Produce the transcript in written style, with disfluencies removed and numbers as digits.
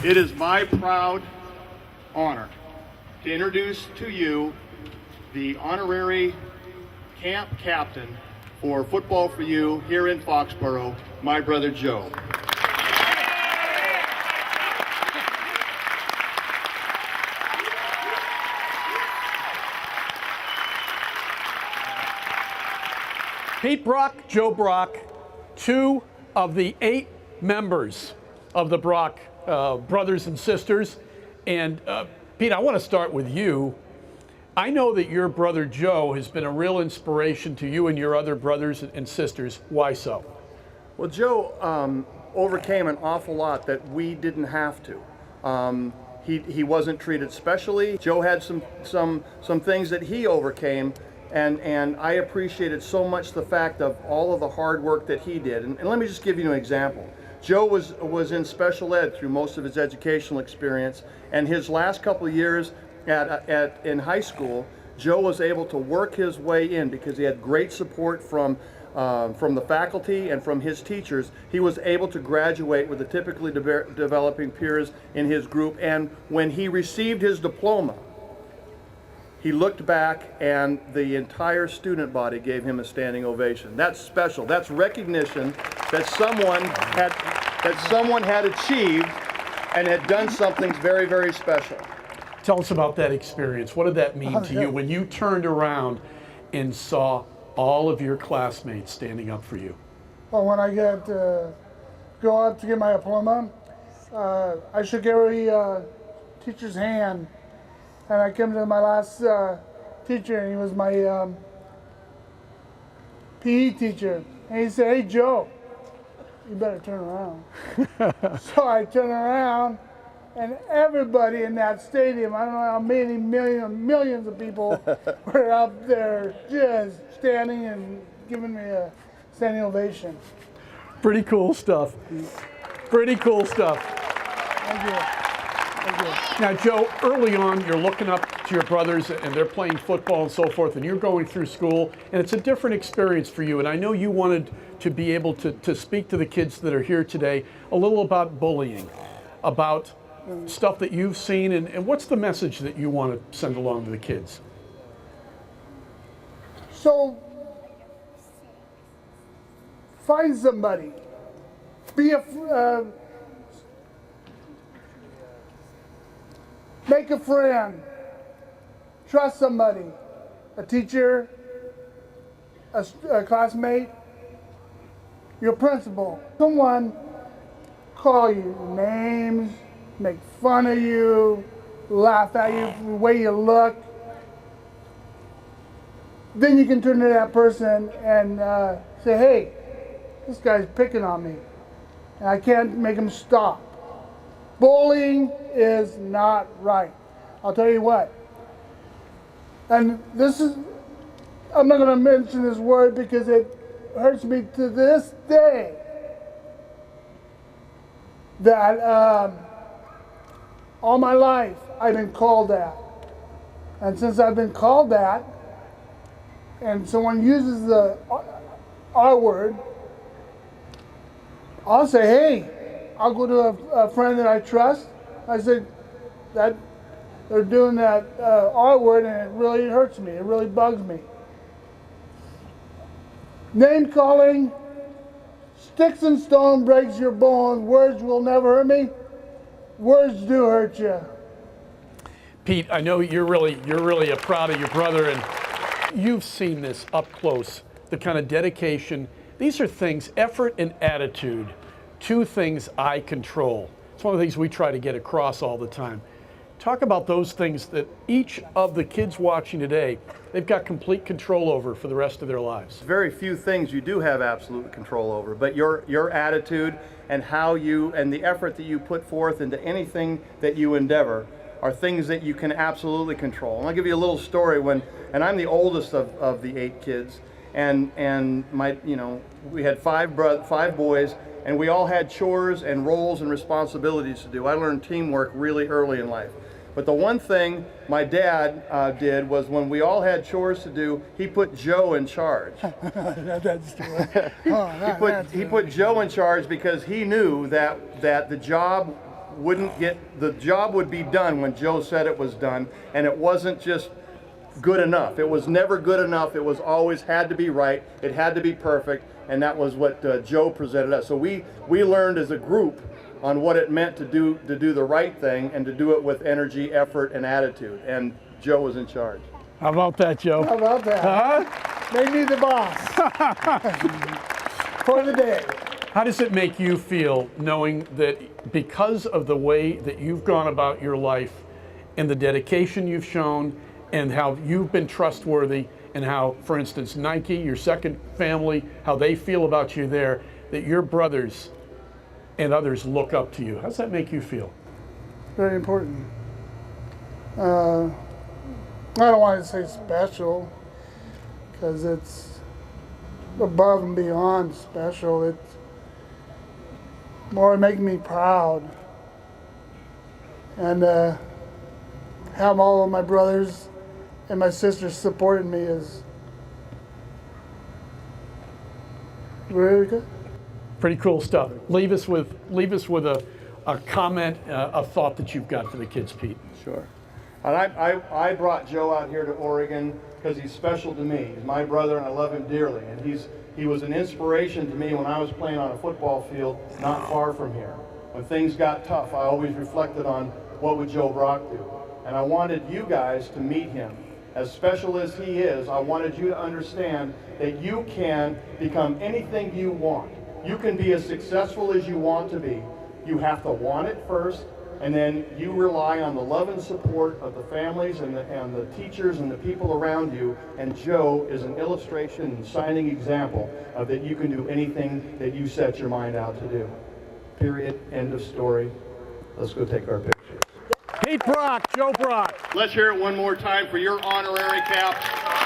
It is my proud honor to introduce to you the honorary camp captain for Football for You here in Foxborough, my brother Joe. Pete Brock, Joe Brock, 2 of the 8 members of the Brock brothers and sisters. And Pete, I want to start with you. I know that your brother Joe has been a real inspiration to you and your other brothers and sisters. Why so? Well, Joe overcame an awful lot that we didn't have to. He wasn't treated specially. Joe had some things that he overcame, and I appreciated so much the fact of all of the hard work that he did. And let me just give you an example. Joe was in special ed through most of his educational experience, and his last couple of years in high school, Joe was able to work his way in because he had great support from the faculty and from his teachers. He was able to graduate with the typically developing peers in his group, and when he received his diploma, he looked back and the entire student body gave him a standing ovation. That's special. That's recognition that someone had achieved and had done something very, very special. Tell us about that experience. What did that mean to you when you turned around and saw all of your classmates standing up for you? Well, when I go up to get my diploma, I shook every teacher's hand, and I came to my last teacher, and he was my PE teacher, and he said, "Hey Joe, you better turn around." So I turned around, and everybody in that stadium, I don't know how many millions of people were up there just standing and giving me a standing ovation. Pretty cool stuff. Pretty cool stuff. Thank you. Thank you. Now, Joe, early on, you're looking up to your brothers, and they're playing football and so forth, and you're going through school, and it's a different experience for you. And I know you wanted to be able to speak to the kids that are here today a little about bullying, about stuff that you've seen, and what's the message that you want to send along to the kids? So, find somebody. Make a friend. Trust somebody. A teacher, a classmate, your principal. Someone call you names, make fun of you, laugh at you the way you look. Then you can turn to that person and say, "Hey, this guy's picking on me, and I can't make him stop." Bullying is not right. I'll tell you what. And I'm not going to mention this word because it hurts me to this day that all my life I've been called that. And since I've been called that, and someone uses the R word, I'll say, "Hey," I'll go to a friend that I trust. I said, "That they're doing that R word, and it really hurts me. It really bugs me." Name calling, sticks and stone breaks your bones. Words will never hurt me. Words do hurt you. Pete, I know you're really proud of your brother, and you've seen this up close, the kind of dedication. These are things, effort and attitude, 2 things I control. It's one of the things we try to get across all the time. Talk about those things that each of the kids watching today, they've got complete control over for the rest of their lives. Very few things you do have absolute control over, but your attitude and and the effort that you put forth into anything that you endeavor are things that you can absolutely control. And I'll give you a little story and I'm the oldest of the 8 kids, and we had 5 boys, and we all had chores and roles and responsibilities to do. I learned teamwork really early in life. But the one thing my dad did was when we all had chores to do, he put Joe in charge. He put Joe in charge because he knew that the job the job would be done when Joe said it was done, and it wasn't just good enough. It was never good enough. It was always had to be right. It had to be perfect, and that was what Joe presented us. So we learned as a group on what it meant to do the right thing and to do it with energy, effort, and attitude. And Joe was in charge. How about that, Joe? How about that? Huh? Made me the boss for the day. How does it make you feel knowing that because of the way that you've gone about your life and the dedication you've shown and how you've been trustworthy and how, for instance, Nike, your second family, how they feel about you there, that your brothers and others look up to you? How does that make you feel? Very important. I don't want to say special because it's above and beyond special. It's more making me proud. And have all of my brothers and my sisters supporting me is really good. Pretty cool stuff. Leave us with a comment, a thought that you've got for the kids, Pete. Sure. And I brought Joe out here to Oregon because he's special to me. He's my brother, and I love him dearly. And he was an inspiration to me when I was playing on a football field not far from here. When things got tough, I always reflected on what would Joe Brock do. And I wanted you guys to meet him. As special as he is, I wanted you to understand that you can become anything you want. You can be as successful as you want to be. You have to want it first, and then you rely on the love and support of the families and the teachers and the people around you. And Joe is an illustration and shining example of that you can do anything that you set your mind out to do. Period. End of story. Let's go take our picture. Pete Brock, Joe Brock. Let's hear it one more time for your honorary cap.